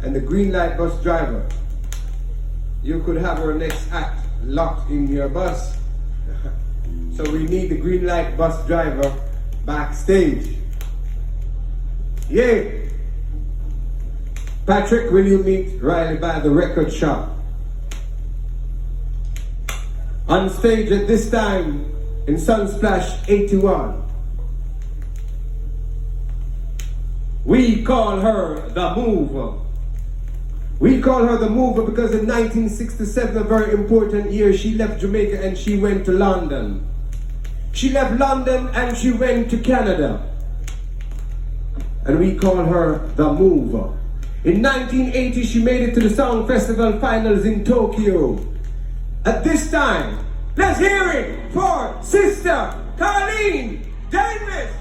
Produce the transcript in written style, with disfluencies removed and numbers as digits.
and the green light bus driver. You could have our next act locked in your bus. So we need the green light bus driver backstage. Yay! Patrick, will you meet Riley by the record shop? On stage at this time in Sunsplash 81. We call her the Mover. We call her the Mover because in 1967, a very important year, she left Jamaica and she went to London. She left London and she went to Canada. And we call her the Mover. In 1980, she made it to the Song Festival finals in Tokyo. At this time, let's hear it for Sister Colleen Davis.